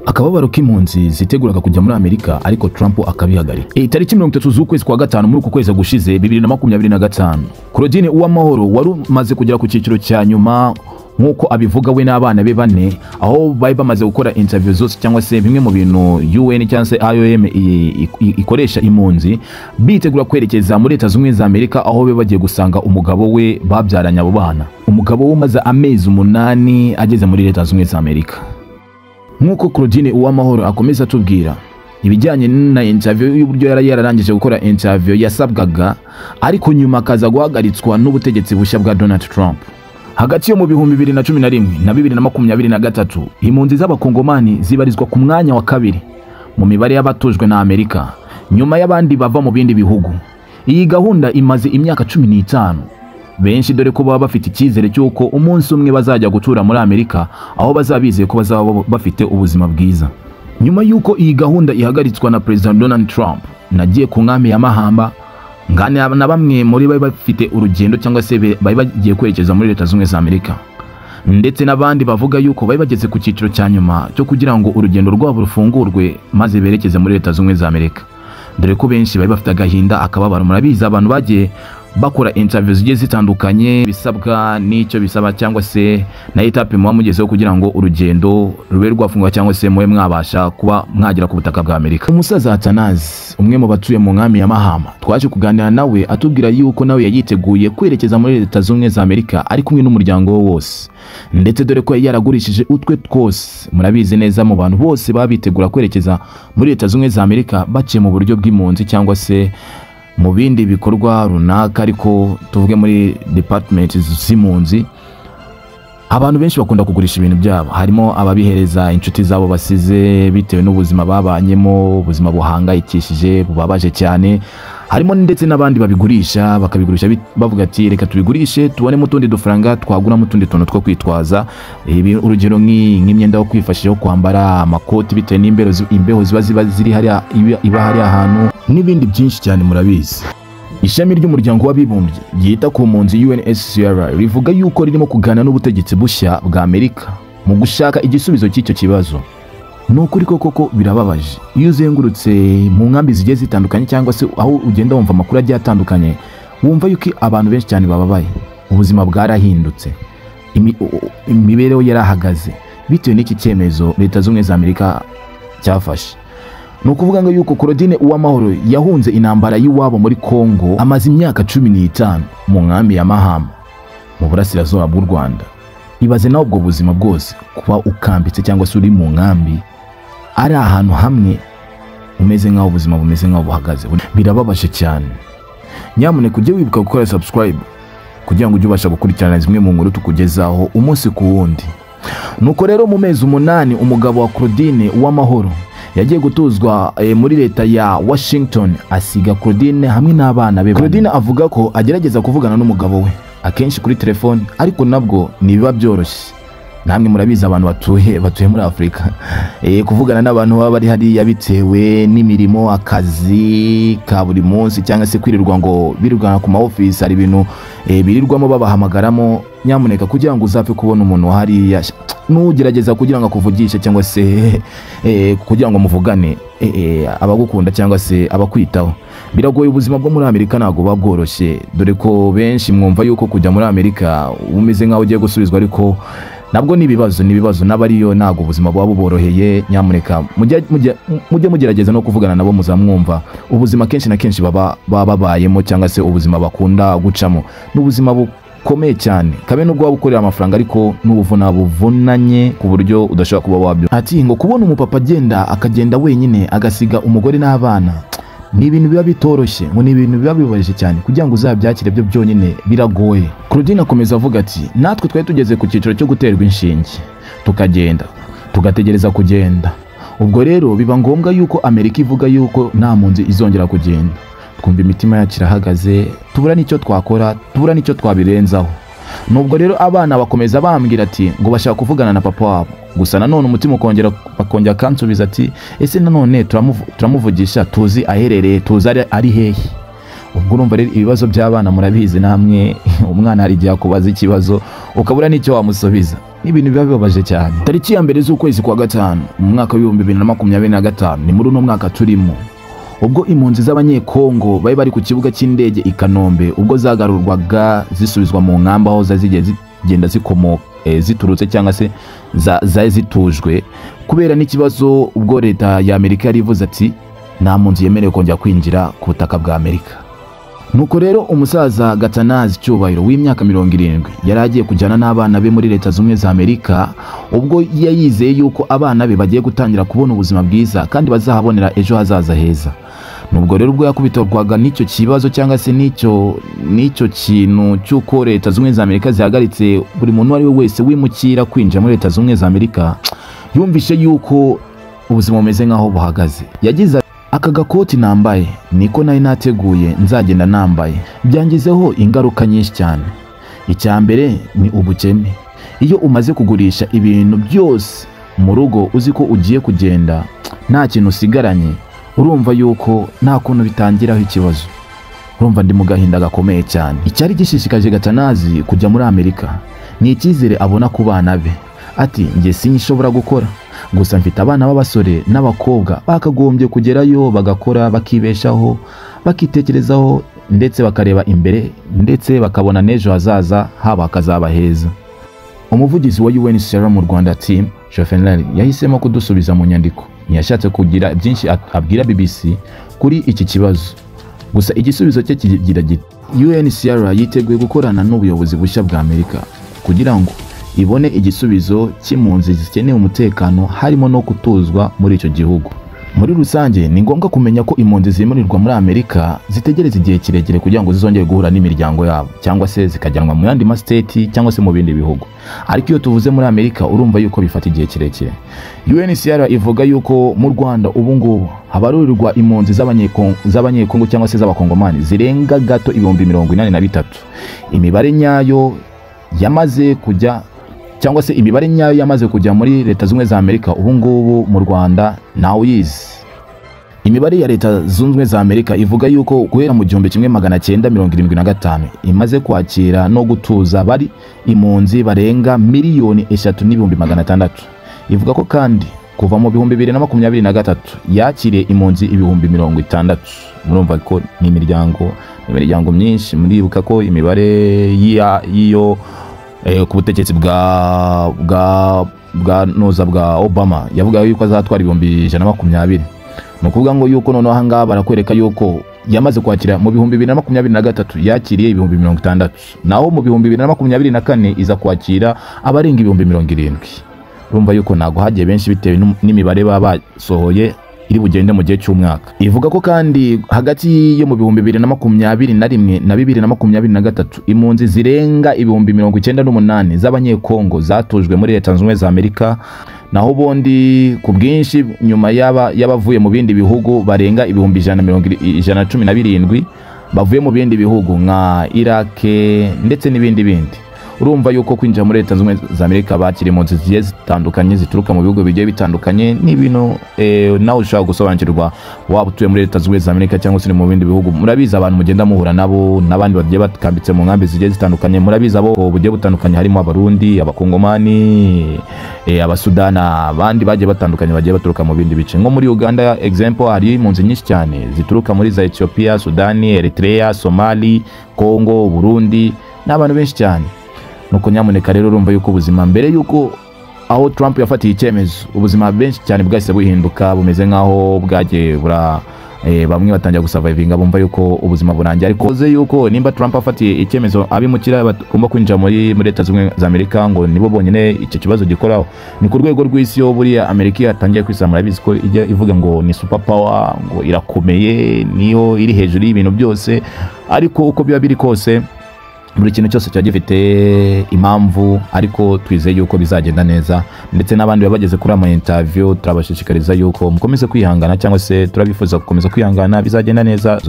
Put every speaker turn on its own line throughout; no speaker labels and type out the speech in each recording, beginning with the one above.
akababaro k'impunzi ziteguraga kujya muri Amerika ariko Trump akabihagarika. Tariki 30 z'ukwezi kwa gatanu muri uku kwezi gushize 2025 Claudine Uwamahoro wari umaze kugera ku cyiciro cya nyuma nkuko abivuga we n'abana be bane, aho bari bamaze gukora interview zose cyangwa se bimwe mu bintu UN cyangwa se IOM ikoresha impunzi, bitegura kwerekeza muri Leta Zunze za Amerika, aho be bagiye gusanga umugabo we babyaranye abo bana. Umugabo we umaze amezi 8 ageze muri Leta Zunze za Amerika. Nkuko Claudine Uwamahoro akomeza atubwira ibijyanye na interview y'uburyo yararangije gukora interview yasabwaga, ariko nyuma akaza guhagaritswa n'ubutegetsi bushya bwa Donald Trump. Hagati yo mu 2011 na 2023 impunzi z'abakongomani zibarizwa ku mwanya wa kabiri mu mibare y'abatujwe na Amerika, nyuma y'abandi bava mu bindi bihugu. Iyi gahunda imaze imyaka 15, benshi dore ko baba bafite icyizere cy'uko umunsi umwe bazajya gutura muri Amerika, aho bazabizeye ko bazaba bafite ubuzima bwiza. Nyuma y'uko iyi gahunda ihagaritswa na President Donald Trump, nagiye ku nkambi ya Mahamba ngana na bamwe muri bari bafite urugendo cyangwa se bari bagiye kwerekeza muri Leta Zunze za Amerika, ndetse n'abandi bavuga yuko bari bageze ku cyiciro cya nyuma cyo kugira ngo urugendo rwabo rufungurwe maze berekeze muri Leta Zunze za Amerika. Dore ko benshi bari bafite agahinda akababaro. Murabizi abantu bagiye bakora interviews zigiye zitandukanye, bisabwa n'icyo bisaba cyangwa se na etape muba mugezeho kugira ngo urugendo rube rwafungwa cyangwa se muwe mwabasha kuba mwagera ku butaka bwa Amerika. Umusaza Atanazi, umwe mu batuye mu nkambi ya Mahama, twaje kuganira nawe atubwira yuko nawe yayiteguye kwerekeza muri Leta Zunze za Amerika ari kumwe n'umuryango we wose, ndetse dore ko yaragurishije utwe twose. Murabizi neza mu bantu bose babitegura kwerekeza muri Leta Zunze za Amerika baciye mu buryo bw'impunzi cyangwa se mu bindi bikorwa runaka, ariko tuvuge muri department z'impunzi, abantu benshi bakunda kugurisha ibintu byabo. Harimo ababihereza inshuti zabo basize bitewe n'ubuzima babanyemo, ubuzima buhangayikishije bubabaje cyane. Harimo ndetse n'abandi babigurisha, bakabigurisha bavuga ati reka tubigurishe tubone mu tundi dufaranga twagura mu tundi tuntu two kwitwaza. Urugero nk'imyenda yo kwifashisha yo kwambara, amakoti bitewe n'imbeho ziba ziri hariya, iba hariya ahantu, n'ibindi byinshi cyane. Murabizi ishami ry'umuryango w'abibumbye ryita ku mpunzi UNHCR rivuga yuko ririmo kuganira n'ubutegetsi bushya bwa Amerika mu gushaka igisubizo cy'icyo kibazo. Nukuri koko birababaje iyo uzengurutse mu nkambi zigiye zitandukanye cyangwa se aho ugenda wumva amakuru agiye atandukanye, wumva yuko abantu benshi cyane bababaye, ubuzima bwarahindutse, imibereho yarahagaze bitewe n'iki cyemezo Leta Zunze za Amerika cyafashe. Nukuvuga ngo yuko Claudine Uwamahoro yahunze intambara y'iwabo muri Kongo, amaze imyaka 15 mu nkambi ya Mahama mu burasirazuba bw'u Rwanda. Ibaze nawe ubwo buzima bwose kuba ukambitse cyangwa se uri mu nkambi, ari ahantu hamwe umeze nk'aho ubuzima bumeze nk'aho buhagaze. Birababaje cyane. Nyamuneka ujye wibuka gukora subscribe kugira ngo ujye ubasha gukurikirana zimwe mu nkuru tukugezaho umunsi ku wundi. Nuko rero mu mezi 8 umugabo wa Claudine Uwamahoro yagiye gutuzwa muri leta ya Washington, asiga Claudine hamwe n'abana be. Claudine avuga ko agerageza kuvugana n'umugabo we akenshi kuri telefone, ariko nabwo nibiba byoroshye. Namwe murabizi abantu batuye muri Afrika, kuvugana n'abantu baba bari hariya bitewe n'imirimo, akazi ka buri munsi cyangwa se kwirirwa ngo birirwana ku ma office, ari ibintu birirwamo babahamagaramo. Nyamuneka kugira ngo uzapfe kubona umuntu hariya nugerageza kugira ngo akuvugishe cyangwa se kugira ngo muvugane, abagukunda cyangwa se abakwitaho. Biragoye, ubuzima bwo muri Amerika ntago babworoshye, dore ko benshi mwumva yuko kujya muri Amerika umeze nkaho ugiye gusubizwa, ariko nabwo nibibazo n'abariyo ntago ubuzima bwabo boroheye. Nyamuneka mujye mugerageza no kuvugana nabo, muzamwumva ubuzima kenshi na kenshi baba babayemo cyangwa se ubuzima bakunda gucamo, n'ubuzima bukomeye cyane. Kabe nubwo waba ukorera amafaranga, ariko n'ubuvuna buvunanye ku buryo udashobora kuba wabyo. Ati ngo kubona umupapa akagenda wenyine agasiga umugore n'abana, ni ibintu biba bitoroshye, ngo ni ibintu biba bibabaje cyane. Kugira ngo uzabyakire byo byonyine biragoye. Claudine akomeza avuga ati natwe twari tugeze ku cyiciro cyo guterwa inshinge, tukagenda tugategereza kugenda. Ubwo rero biba ngombwa yuko Amerika ivuga yuko nta mpunzi izongera kugenda. Twumva imitima yacu irahagaze, tubura n'icyo twakora, tubura n'icyo twabirenzaho. Nubwo rero abana bakomeza bambwira ati ngo bashaka kuvugana na papa wabo, gusa nanone umutima bakongera kansubiza ati ese nanone turamuvugisha, tuzi aherereye, tuzi ari hehe. ubwo urumva rero ibibazo by'abana murabizi namwe umwana hari igihe akubaza ikibazo ukabura n'icyo wamusubiza, n'ibintu biba bibabaje cyane. Tariki ya mbere z'ukwezi kwa gatanu mu mwaka w'ibihumbi 2025 ni muri uno mwaka turimo, ubwo impunzi z'abanyekongo bari bari ku kibuga cy'indege i Kanombe ubwo zagarurwaga zisubizwa mu nkamba aho zazigiye zigenda zikomoka ziturutse cyangwa se zari zitujwe kubera n'ikibazo, ubwo leta ya Amerika yari ivuze ati nta mpunzi yemerewe kongera kwinjira ku butaka bwa Amerika. Nuko rero umusaza Gatanazi Cyubahiro w'imyaka 70 yari agiye kujyana n'abana be muri leta z'umwe za Amerika, ubwo yayizeye yuko abana be bagiye gutangira kubona ubuzima bwiza kandi bazahabonera ejo hazaza heza. Nubwo rero ubwo yakubitorwaga n'icyo kibazo cyangwa se n'icyo kintu cy'uko leta z'umwe za Amerika zihagaritse buri muntu ari we wese wimukira kwinjira muri leta z'umwe za Amerika, yumvishe yuko ubuzima bumeze nk'aho buhagaze. Yagize aka gakoti nambaye niko nari nateguye nzagenda nambaye, byangizeho ingaruka nyinshi cyane. Icya mbere ni ubukene. Iyo umaze kugurisha ibintu byose mu rugo uzi ko ugiye kugenda nta kintu usigaranye, urumva yuko nta kuntu bitangiraho ikibazo. Urumva ndi mu gahinda gakomeye cyane. Icyari gishishikaje Gatanazi kujya muri Amerika ni icyizere abona ku bana be. Ati njye sinshobora gukora, gusa mfite abana b'abasore n'abakobwa bakagombye kugerayo bagakora bakibeshaho bakitekerezaho ndetse bakareba imbere ndetse bakabona n'ejo hazaza haba hakazaba heza. Umuvugizi wa UNHCR mu Rwanda Tim Chofenlari yahisemo kudusubiza mu nyandiko, ntiyashatse kugira byinshi abwira BBC kuri iki kibazo. Gusa igisubizo cye kigira giti UNHCR yiteguye gukorana n'ubuyobozi bushya bwa Amerika kugira ngo ibone igisubizo cy'impunzi zikeneye umutekano harimo no kutuzwa muri icyo gihugu. Muri rusange ni ngombwa kumenya ko impunzi zimurirwa muri Amerika zitegereza igihe kirekire kugira ngo zizongere guhura n'imiryango yabo cyangwa se zikajyanwa mu yandi state cyangwa se mu bindi bihugu. Ariko iyo tuvuze muri Amerika urumva yuko bifata igihe kirekire. UNHCR ivuga yuko mu Rwanda ubu ngubu habarurirwa impunzi z'abanyekongo cyangwa se z'abakongomani zirenga gato 83,000. Imibare nyayo yamaze kujya cyangwa se imibare nyayo yamaze kujya muri leta z'umwe za Amerika ubu ngubu mu Rwanda nawe uyizi. Imibare ya leta z'umwe za Amerika ivuga yuko guhera mu 1975 imaze kwakira no gutuza bari impunzi barenga 3,600,000. Ivuga ko kandi kuva mu 2023 yakiriye impunzi 60,000. Murumva ko ni imiryango myinshi. Muribuka ko imibare y'iyo ku butegetsi bwa Obama yavuga yuko azatwara 120,000. Nukuvuga ngo yuko noneho hanga barakwereka yuko yamaze kwakira mu 2023 yakiriye 60,000, naho mu 2024 iza kwakira abarenga 70,000. Urumva yuko nago hagiye benshi bitewe n'imibare baba basohoye iri bugende mu gihe cy'umwaka. Ivuga ko kandi hagati yo mu 2021 na 2023 impunzi zirenga 98,000 z'abanyekongo zatujwe muri leta z'umwe za Amerika, naho bondi ku bwinshi nyuma y'abavuye mu bindi bihugu barenga 117 bavuye mu bindi bihugu nka Iraq ndetse n'ibindi. Urumva yuko kwinjira muri leta z'umwe za Amerika bakiri impunzi zigiye zitandukanye zituruka mu bihugu bigiye bitandukanye n'ibintu nawe ushaka gusobanukirwa waba utuye muri leta z'umwe za Amerika cyangwa se mu bindi bihugu. Murabizi abantu mugenda muhura nabo n'abandi bagiye bakambitse mu nkambi zigiye zitandukanye. Murabizi abo bugiye butandukanye harimo abarundi, abakongomani, abasudana, abandi bagiye batandukanye bagiye baturuka mu bindi bice. Nko muri Uganda example hari impunzi nyinshi cyane zituruka muri za Ethiopia, Sudani, Eritrea, Somali, Congo, Burundi n'abantu benshi cyane. Nuko nyamuneka rero urumva yuko ubuzima mbere yuko aho Trump yafatiye icyemezo ubuzima benshi cyane bwahise buhinduka bumeze nkaho bwagiye bamwe batangira gusurvivinga bumva yuko ubuzima burangiye. Ariko ze yuko nimba Trump afatiye icyemezo abimukira bagomba kwinjira muri leta z'umwe za Amerika ngo nibo bonyine icyo kibazo gikoraho, ni ku rwego rw'isi yo buriya Amerika yatangiye kwisamura bizi ko ijya ivuga ngo ni super power, ngo irakomeye, niyo iri hejuru y'ibintu byose. Ariko uko biba biri kose buri kintu cyose cya gifite impamvu, ariko twizeye yuko bizagenda neza. Ndetse n'abandi babageze kuri ama interview turabashishikariza yuko mukomeze kwihangana cyangwa se turabifuza gukomeza kwihangana, bizagenda neza.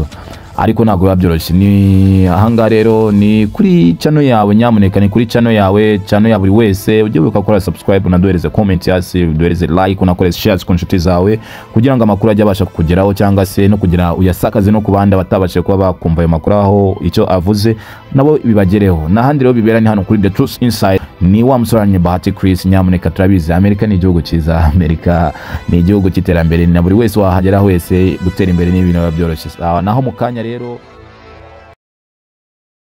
ariko ntabwo biba byoroshye. Ni ahangaha rero ni kuri channel yawe, nyamuneka ni kuri channel yawe, channel ya buri wese. Ujye wibuka gukora subscribe, unaduhereze comment hasi, uduhereze like, unakoreze shares ku nshuti zawe kugira ngo amakuru ajye abasha kukugeraho, cyangwa se no kugira uyasakaze no kubanda batabashe kuba bakumva ayo makuru aho icyo avuze nabo bibagereho. Nahandi rero bibera ni hano kuri The Truth Inside. Ni wa musoranye Bahati Chris. Nyamuneka turabizi Amerika ni igihugu cyiza, Amerika ni igihugu cy'iterambere, na buri wese wahagera wese gutera imbere n'ibintu byoroshye. Naho mu kanya rero